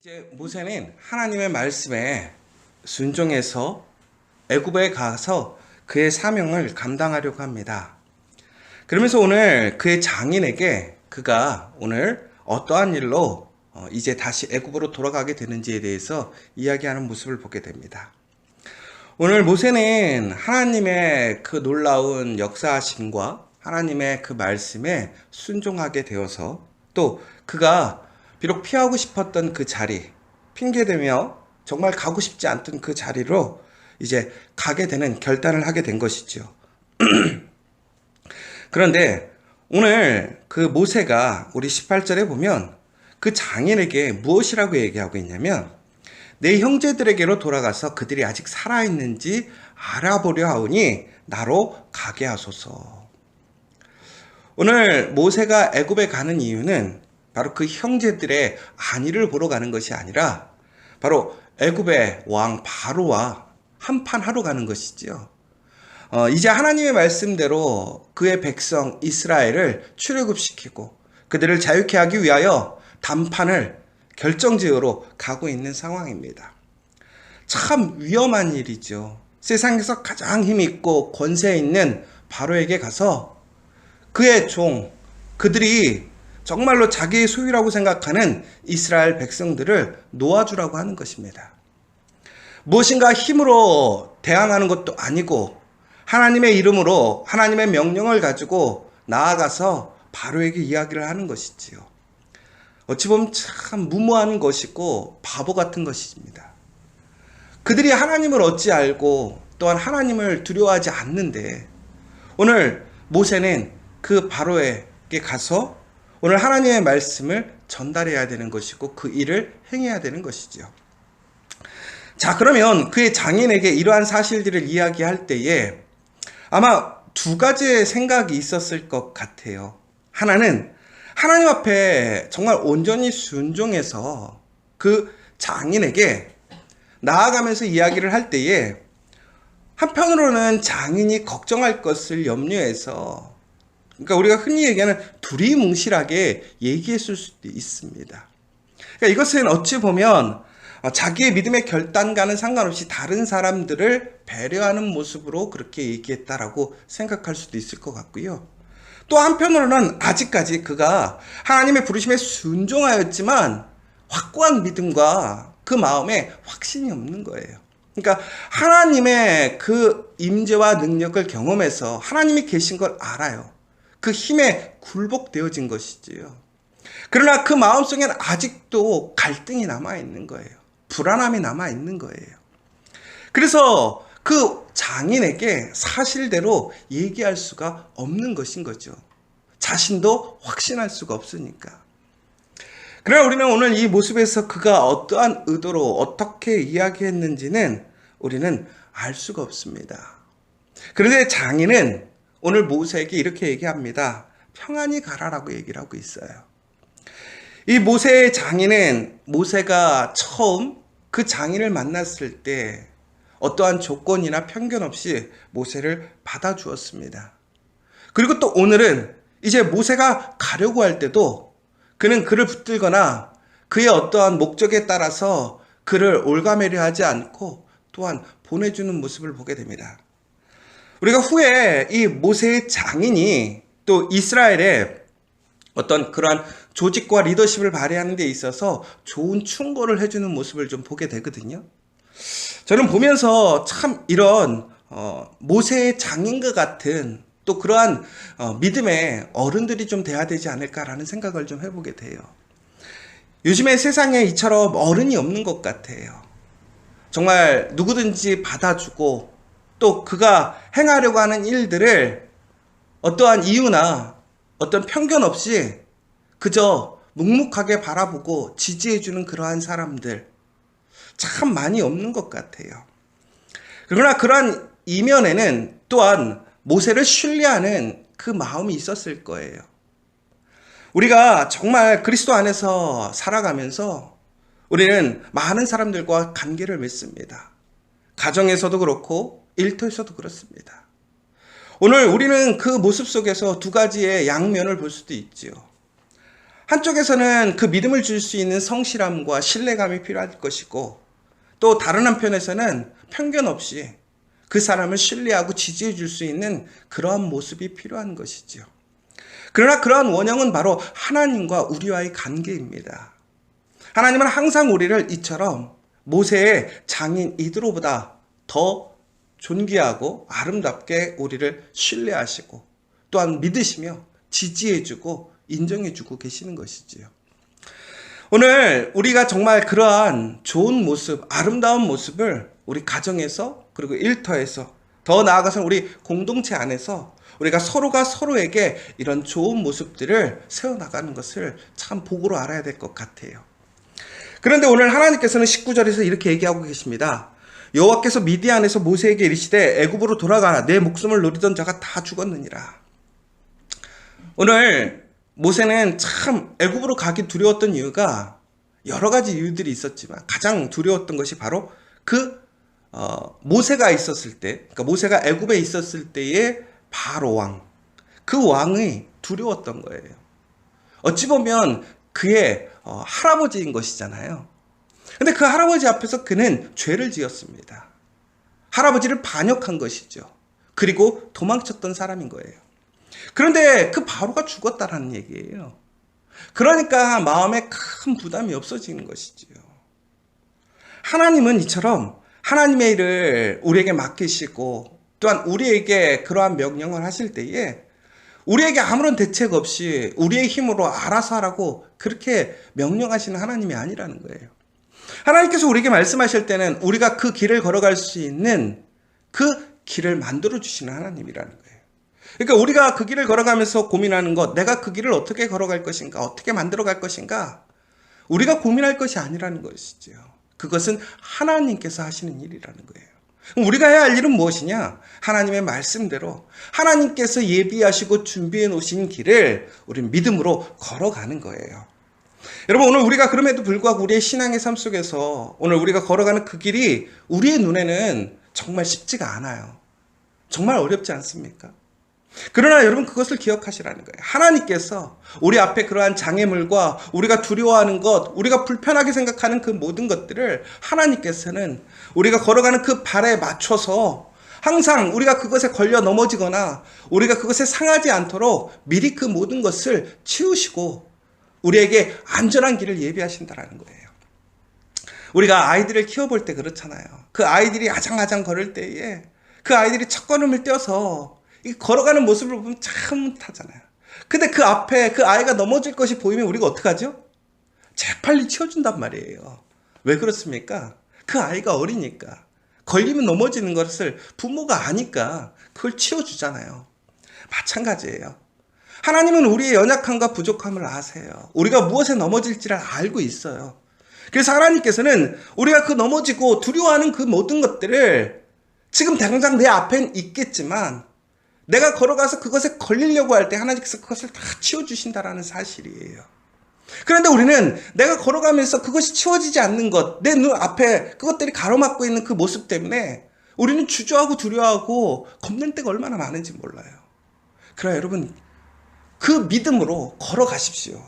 이제 모세는 하나님의 말씀에 순종해서 애굽에 가서 그의 사명을 감당하려고 합니다. 그러면서 오늘 그의 장인에게 그가 오늘 어떠한 일로 이제 다시 애굽으로 돌아가게 되는지에 대해서 이야기하는 모습을 보게 됩니다. 오늘 모세는 하나님의 그 놀라운 역사하심과 하나님의 그 말씀에 순종하게 되어서 또 그가 비록 피하고 싶었던 그 자리, 핑계대며 정말 가고 싶지 않던 그 자리로 이제 가게 되는 결단을 하게 된 것이죠. 그런데 오늘 그 모세가 우리 18절에 보면 그 장인에게 무엇이라고 얘기하고 있냐면 내 형제들에게로 돌아가서 그들이 아직 살아있는지 알아보려 하오니 나로 가게 하소서. 오늘 모세가 애굽에 가는 이유는 바로 그 형제들의 안위를 보러 가는 것이 아니라 바로 애굽의 왕 바로와 한판하러 가는 것이지요. 이제 하나님의 말씀대로 그의 백성 이스라엘을 출애굽시키고 그들을 자유케 하기 위하여 단판을 결정지으로 가고 있는 상황입니다. 참 위험한 일이죠. 세상에서 가장 힘 있고 권세 있는 바로에게 가서 그의 종, 그들이 정말로 자기의 소유라고 생각하는 이스라엘 백성들을 놓아주라고 하는 것입니다. 무엇인가 힘으로 대항하는 것도 아니고 하나님의 이름으로 하나님의 명령을 가지고 나아가서 바로에게 이야기를 하는 것이지요. 어찌 보면 참 무모한 것이고 바보 같은 것입니다. 그들이 하나님을 어찌 알고 또한 하나님을 두려워하지 않는데 오늘 모세는 그 바로에게 가서 오늘 하나님의 말씀을 전달해야 되는 것이고 그 일을 행해야 되는 것이죠. 자, 그러면 그의 장인에게 이러한 사실들을 이야기할 때에 아마 두 가지의 생각이 있었을 것 같아요. 하나는 하나님 앞에 정말 온전히 순종해서 그 장인에게 나아가면서 이야기를 할 때에 한편으로는 장인이 걱정할 것을 염려해서 그러니까 우리가 흔히 얘기하는 두리뭉실하게 얘기했을 수도 있습니다. 그러니까 이것은 어찌 보면 자기의 믿음의 결단과는 상관없이 다른 사람들을 배려하는 모습으로 그렇게 얘기했다라고 생각할 수도 있을 것 같고요. 또 한편으로는 아직까지 그가 하나님의 부르심에 순종하였지만 확고한 믿음과 그 마음에 확신이 없는 거예요. 그러니까 하나님의 그 임재와 능력을 경험해서 하나님이 계신 걸 알아요. 그 힘에 굴복되어진 것이지요. 그러나 그 마음속에는 아직도 갈등이 남아있는 거예요. 불안함이 남아있는 거예요. 그래서 그 장인에게 사실대로 얘기할 수가 없는 것인 거죠. 자신도 확신할 수가 없으니까. 그러나 우리는 오늘 이 모습에서 그가 어떠한 의도로 어떻게 이야기했는지는 우리는 알 수가 없습니다. 그런데 장인은 오늘 모세에게 이렇게 얘기합니다. 평안히 가라라고 얘기를 하고 있어요. 이 모세의 장인은 모세가 처음 그 장인을 만났을 때 어떠한 조건이나 편견 없이 모세를 받아주었습니다. 그리고 또 오늘은 이제 모세가 가려고 할 때도 그는 그를 붙들거나 그의 어떠한 목적에 따라서 그를 올가매려 하지 않고 또한 보내주는 모습을 보게 됩니다. 우리가 후에 이 모세의 장인이 또 이스라엘의 어떤 그러한 조직과 리더십을 발휘하는 데 있어서 좋은 충고를 해주는 모습을 좀 보게 되거든요. 저는 보면서 참 이런 모세의 장인과 같은 또 그러한 믿음의 어른들이 좀 돼야 되지 않을까라는 생각을 좀 해보게 돼요. 요즘에 세상에 이처럼 어른이 없는 것 같아요. 정말 누구든지 받아주고 또 그가 행하려고 하는 일들을 어떠한 이유나 어떤 편견 없이 그저 묵묵하게 바라보고 지지해주는 그러한 사람들 참 많이 없는 것 같아요. 그러나 그러한 이면에는 또한 모세를 신뢰하는 그 마음이 있었을 거예요. 우리가 정말 그리스도 안에서 살아가면서 우리는 많은 사람들과 관계를 맺습니다. 가정에서도 그렇고 일터에서도 그렇습니다. 오늘 우리는 그 모습 속에서 두 가지의 양면을 볼 수도 있지요. 한쪽에서는 그 믿음을 줄 수 있는 성실함과 신뢰감이 필요할 것이고, 또 다른 한편에서는 편견 없이 그 사람을 신뢰하고 지지해 줄 수 있는 그러한 모습이 필요한 것이지요. 그러나 그러한 원형은 바로 하나님과 우리와의 관계입니다. 하나님은 항상 우리를 이처럼 모세의 장인 이드로보다 더 존귀하고 아름답게 우리를 신뢰하시고 또한 믿으시며 지지해주고 인정해주고 계시는 것이지요. 오늘 우리가 정말 그러한 좋은 모습, 아름다운 모습을 우리 가정에서 그리고 일터에서 더 나아가서는 우리 공동체 안에서 우리가 서로가 서로에게 이런 좋은 모습들을 세워나가는 것을 참 복으로 알아야 될 것 같아요. 그런데 오늘 하나님께서는 19절에서 이렇게 얘기하고 계십니다. 여호와께서 미디안에서 모세에게 이르시되 애굽으로 돌아가라. 내 목숨을 노리던 자가 다 죽었느니라. 오늘 모세는 참 애굽으로 가기 두려웠던 이유가 여러 가지 이유들이 있었지만 가장 두려웠던 것이 바로 모세가 있었을 때, 그러니까 모세가 애굽에 있었을 때의 바로 왕, 그 왕이 두려웠던 거예요. 어찌 보면 그의 할아버지인 것이잖아요. 근데 그 할아버지 앞에서 그는 죄를 지었습니다. 할아버지를 반역한 것이죠. 그리고 도망쳤던 사람인 거예요. 그런데 그 바로가 죽었다라는 얘기예요. 그러니까 마음에 큰 부담이 없어지는 것이지요. 하나님은 이처럼 하나님의 일을 우리에게 맡기시고 또한 우리에게 그러한 명령을 하실 때에 우리에게 아무런 대책 없이 우리의 힘으로 알아서 하라고 그렇게 명령하시는 하나님이 아니라는 거예요. 하나님께서 우리에게 말씀하실 때는 우리가 그 길을 걸어갈 수 있는 그 길을 만들어 주시는 하나님이라는 거예요. 그러니까 우리가 그 길을 걸어가면서 고민하는 것, 내가 그 길을 어떻게 걸어갈 것인가, 어떻게 만들어 갈 것인가, 우리가 고민할 것이 아니라는 것이죠. 그것은 하나님께서 하시는 일이라는 거예요. 우리가 해야 할 일은 무엇이냐? 하나님의 말씀대로 하나님께서 예비하시고 준비해 놓으신 길을 우리는 믿음으로 걸어가는 거예요. 여러분, 오늘 우리가 그럼에도 불구하고 우리의 신앙의 삶 속에서 오늘 우리가 걸어가는 그 길이 우리의 눈에는 정말 쉽지가 않아요. 정말 어렵지 않습니까? 그러나 여러분, 그것을 기억하시라는 거예요. 하나님께서 우리 앞에 그러한 장애물과 우리가 두려워하는 것, 우리가 불편하게 생각하는 그 모든 것들을 하나님께서는 우리가 걸어가는 그 발에 맞춰서 항상 우리가 그것에 걸려 넘어지거나 우리가 그것에 상하지 않도록 미리 그 모든 것을 치우시고 우리에게 안전한 길을 예비하신다라는 거예요. 우리가 아이들을 키워볼 때 그렇잖아요. 그 아이들이 아장아장 걸을 때에 그 아이들이 첫걸음을 떼어서 걸어가는 모습을 보면 참 타잖아요. 근데 그 앞에 그 아이가 넘어질 것이 보이면 우리가 어떡하죠? 재빨리 치워준단 말이에요. 왜 그렇습니까? 그 아이가 어리니까. 걸리면 넘어지는 것을 부모가 아니까 그걸 치워주잖아요. 마찬가지예요. 하나님은 우리의 연약함과 부족함을 아세요. 우리가 무엇에 넘어질지를 알고 있어요. 그래서 하나님께서는 우리가 그 넘어지고 두려워하는 그 모든 것들을 지금 당장 내 앞엔 있겠지만 내가 걸어가서 그것에 걸리려고 할 때 하나님께서 그것을 다 치워주신다라는 사실이에요. 그런데 우리는 내가 걸어가면서 그것이 치워지지 않는 것, 내 눈 앞에 그것들이 가로막고 있는 그 모습 때문에 우리는 주저하고 두려워하고 겁낼 때가 얼마나 많은지 몰라요. 그러나 여러분, 그 믿음으로 걸어가십시오.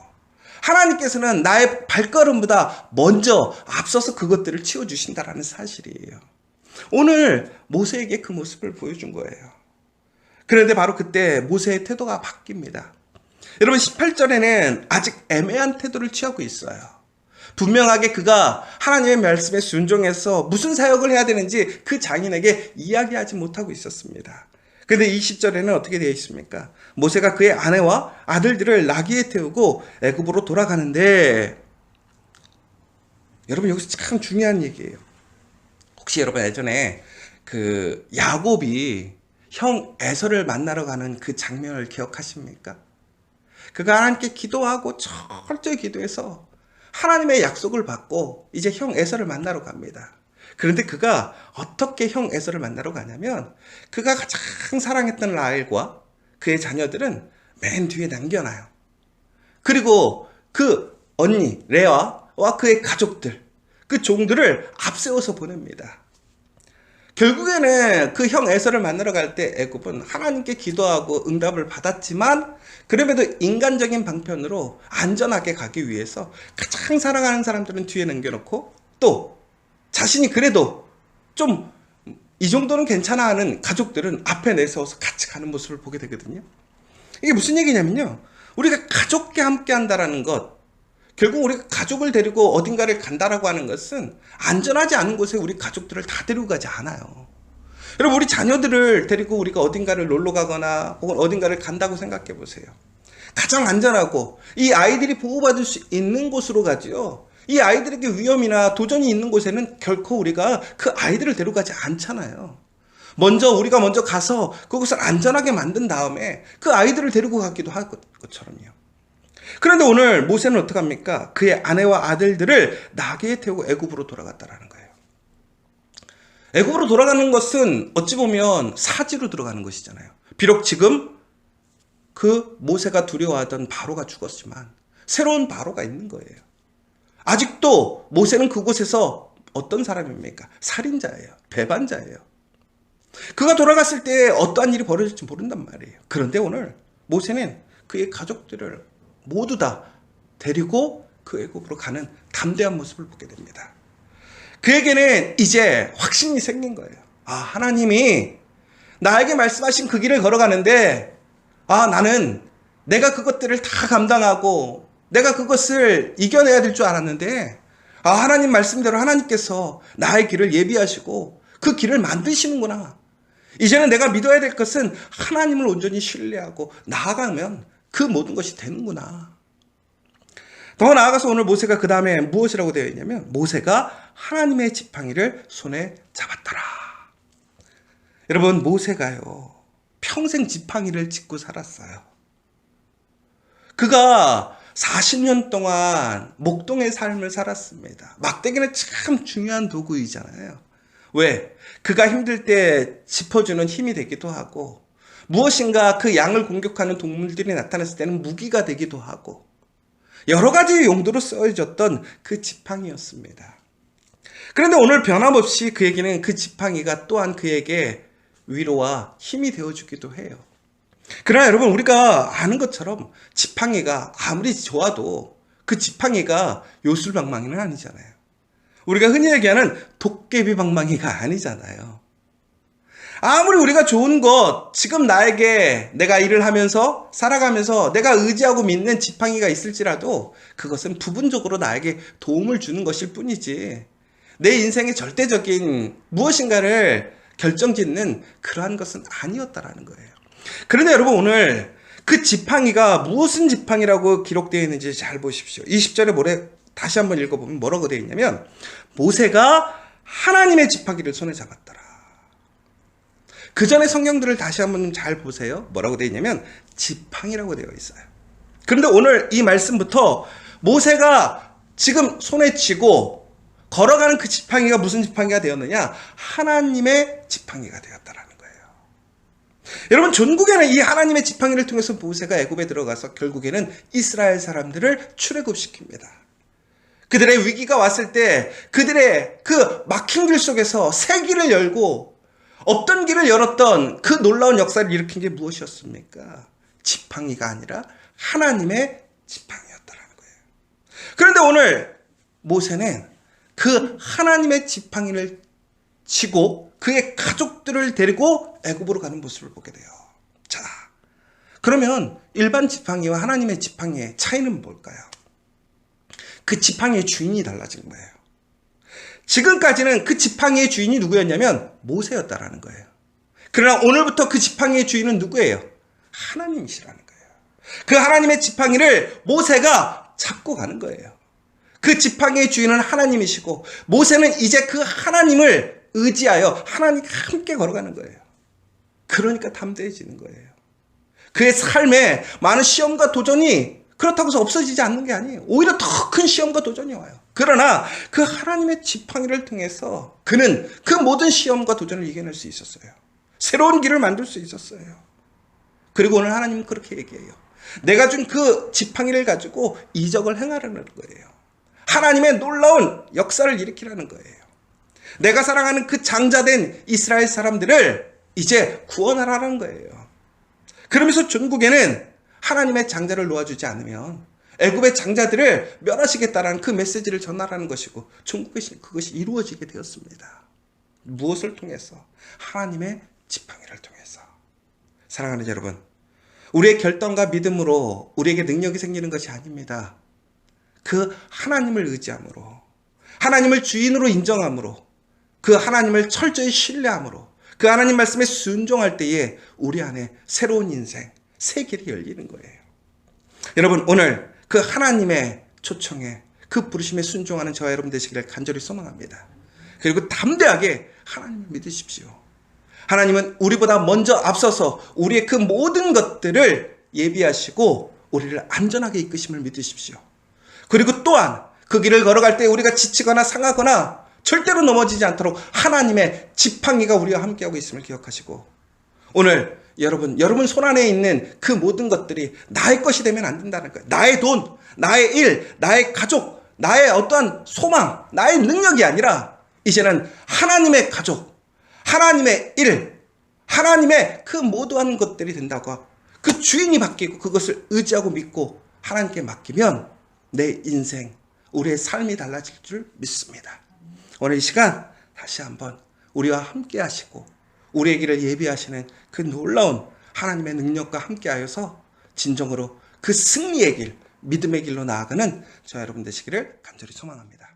하나님께서는 나의 발걸음보다 먼저 앞서서 그것들을 치워주신다라는 사실이에요. 오늘 모세에게 그 모습을 보여준 거예요. 그런데 바로 그때 모세의 태도가 바뀝니다. 여러분, 18절에는 아직 애매한 태도를 취하고 있어요. 분명하게 그가 하나님의 말씀에 순종해서 무슨 사역을 해야 되는지 그 장인에게 이야기하지 못하고 있었습니다. 그런데 20절에는 어떻게 되어 있습니까? 모세가 그의 아내와 아들들을 나귀에 태우고 애굽으로 돌아가는데, 여러분 여기서 참 중요한 얘기예요. 혹시 여러분 예전에 그 야곱이 형 에서를 만나러 가는 그 장면을 기억하십니까? 그가 하나님께 기도하고 철저히 기도해서 하나님의 약속을 받고 이제 형 에서를 만나러 갑니다. 그런데 그가 어떻게 형 에서를 만나러 가냐면 그가 가장 사랑했던 라헬과 그의 자녀들은 맨 뒤에 남겨놔요. 그리고 그 언니 레아와 그의 가족들, 그 종들을 앞세워서 보냅니다. 결국에는 그 형 에서를 만나러 갈 때 애굽은 하나님께 기도하고 응답을 받았지만 그럼에도 인간적인 방편으로 안전하게 가기 위해서 가장 사랑하는 사람들은 뒤에 남겨놓고 또 자신이 그래도 좀 이 정도는 괜찮아 하는 가족들은 앞에 내세워서 같이 가는 모습을 보게 되거든요. 이게 무슨 얘기냐면요. 우리가 가족과 함께 한다라는 것, 결국 우리가 가족을 데리고 어딘가를 간다라고 하는 것은 안전하지 않은 곳에 우리 가족들을 다 데리고 가지 않아요. 여러분, 우리 자녀들을 데리고 우리가 어딘가를 놀러 가거나 혹은 어딘가를 간다고 생각해 보세요. 가장 안전하고 이 아이들이 보호받을 수 있는 곳으로 가지요. 이 아이들에게 위험이나 도전이 있는 곳에는 결코 우리가 그 아이들을 데려가지 않잖아요. 우리가 먼저 가서 그곳을 안전하게 만든 다음에 그 아이들을 데리고 가기도 할 것처럼요. 그런데 오늘 모세는 어떻게 합니까? 그의 아내와 아들들을 나귀에 태우고 애굽으로 돌아갔다라는 거예요. 애굽으로 돌아가는 것은 어찌 보면 사지로 들어가는 것이잖아요. 비록 지금 그 모세가 두려워하던 바로가 죽었지만 새로운 바로가 있는 거예요. 아직도 모세는 그곳에서 어떤 사람입니까? 살인자예요. 배반자예요. 그가 돌아갔을 때 어떠한 일이 벌어질지 모른단 말이에요. 그런데 오늘 모세는 그의 가족들을 모두 다 데리고 그 애굽으로 가는 담대한 모습을 보게 됩니다. 그에게는 이제 확신이 생긴 거예요. 하나님이 나에게 말씀하신 그 길을 걸어가는데 나는 내가 그것들을 다 감당하고 내가 그것을 이겨내야 될 줄 알았는데 하나님 말씀대로 하나님께서 나의 길을 예비하시고 그 길을 만드시는구나. 이제는 내가 믿어야 될 것은 하나님을 온전히 신뢰하고 나아가면 그 모든 것이 되는구나. 더 나아가서 오늘 모세가 그 다음에 무엇이라고 되어 있냐면 모세가 하나님의 지팡이를 손에 잡았더라. 여러분, 모세가요 평생 지팡이를 짚고 살았어요. 그가 40년 동안 목동의 삶을 살았습니다. 막대기는 참 중요한 도구이잖아요. 왜? 그가 힘들 때 짚어주는 힘이 되기도 하고 무엇인가 그 양을 공격하는 동물들이 나타났을 때는 무기가 되기도 하고 여러 가지 용도로 쓰여졌던 그 지팡이였습니다. 그런데 오늘 변함없이 그에게는 그 지팡이가 또한 그에게 위로와 힘이 되어주기도 해요. 그러나 여러분, 우리가 아는 것처럼 지팡이가 아무리 좋아도 그 지팡이가 요술방망이는 아니잖아요. 우리가 흔히 얘기하는 도깨비 방망이가 아니잖아요. 아무리 우리가 좋은 것, 지금 나에게 내가 일을 하면서 살아가면서 내가 의지하고 믿는 지팡이가 있을지라도 그것은 부분적으로 나에게 도움을 주는 것일 뿐이지 내 인생의 절대적인 무엇인가를 결정짓는 그러한 것은 아니었다라는 거예요. 그런데 여러분, 오늘 그 지팡이가 무슨 지팡이라고 기록되어 있는지 잘 보십시오. 20절에 다시 한번 읽어보면 뭐라고 되어 있냐면 모세가 하나님의 지팡이를 손에 잡았더라. 그 전에 성경들을 다시 한번 잘 보세요. 뭐라고 되어 있냐면 지팡이라고 되어 있어요. 그런데 오늘 이 말씀부터 모세가 지금 손에 쥐고 걸어가는 그 지팡이가 무슨 지팡이가 되었느냐? 하나님의 지팡이가 되었다라는 거예요. 여러분, 전국에는 이 하나님의 지팡이를 통해서 모세가 애굽에 들어가서 결국에는 이스라엘 사람들을 출애굽시킵니다. 그들의 위기가 왔을 때 그들의 그 막힌 길 속에서 새 길을 열고 없던 길을 열었던 그 놀라운 역사를 일으킨 게 무엇이었습니까? 지팡이가 아니라 하나님의 지팡이였다라는 거예요. 그런데 오늘 모세는 그 하나님의 지팡이를 치고 그의 가족들을 데리고 애굽으로 가는 모습을 보게 돼요. 자, 그러면 일반 지팡이와 하나님의 지팡이의 차이는 뭘까요? 그 지팡이의 주인이 달라진 거예요. 지금까지는 그 지팡이의 주인이 누구였냐면 모세였다라는 거예요. 그러나 오늘부터 그 지팡이의 주인은 누구예요? 하나님이시라는 거예요. 그 하나님의 지팡이를 모세가 잡고 가는 거예요. 그 지팡이의 주인은 하나님이시고 모세는 이제 그 하나님을 의지하여 하나님과 함께 걸어가는 거예요. 그러니까 담대해지는 거예요. 그의 삶에 많은 시험과 도전이 그렇다고 해서 없어지지 않는 게 아니에요. 오히려 더 큰 시험과 도전이 와요. 그러나 그 하나님의 지팡이를 통해서 그는 그 모든 시험과 도전을 이겨낼 수 있었어요. 새로운 길을 만들 수 있었어요. 그리고 오늘 하나님은 그렇게 얘기해요. 내가 준 그 지팡이를 가지고 이적을 행하라는 거예요. 하나님의 놀라운 역사를 일으키라는 거예요. 내가 사랑하는 그 장자된 이스라엘 사람들을 이제 구원하라는 거예요. 그러면서 중국에는 하나님의 장자를 놓아주지 않으면 애굽의 장자들을 멸하시겠다라는 그 메시지를 전하라는 것이고, 중국에서 그것이 이루어지게 되었습니다. 무엇을 통해서? 하나님의 지팡이를 통해서. 사랑하는 여러분, 우리의 결단과 믿음으로 우리에게 능력이 생기는 것이 아닙니다. 그 하나님을 의지함으로, 하나님을 주인으로 인정함으로, 그 하나님을 철저히 신뢰함으로, 그 하나님 말씀에 순종할 때에 우리 안에 새로운 인생, 새 길이 열리는 거예요. 여러분, 오늘 그 하나님의 초청에, 그 부르심에 순종하는 저와 여러분 되시기를 간절히 소망합니다. 그리고 담대하게 하나님을 믿으십시오. 하나님은 우리보다 먼저 앞서서 우리의 그 모든 것들을 예비하시고 우리를 안전하게 이끄심을 믿으십시오. 그리고 또한 그 길을 걸어갈 때 우리가 지치거나 상하거나 절대로 넘어지지 않도록 하나님의 지팡이가 우리와 함께하고 있음을 기억하시고, 오늘 여러분 손 안에 있는 그 모든 것들이 나의 것이 되면 안 된다는 거예요. 나의 돈, 나의 일, 나의 가족, 나의 어떠한 소망, 나의 능력이 아니라 이제는 하나님의 가족, 하나님의 일, 하나님의 그 모두한 것들이 된다고, 그 주인이 바뀌고 그것을 의지하고 믿고 하나님께 맡기면 내 인생, 우리의 삶이 달라질 줄 믿습니다. 오늘 이 시간 다시 한번 우리와 함께 하시고 우리의 길을 예비하시는 그 놀라운 하나님의 능력과 함께 하여서 진정으로 그 승리의 길, 믿음의 길로 나아가는 저와 여러분 되시기를 간절히 소망합니다.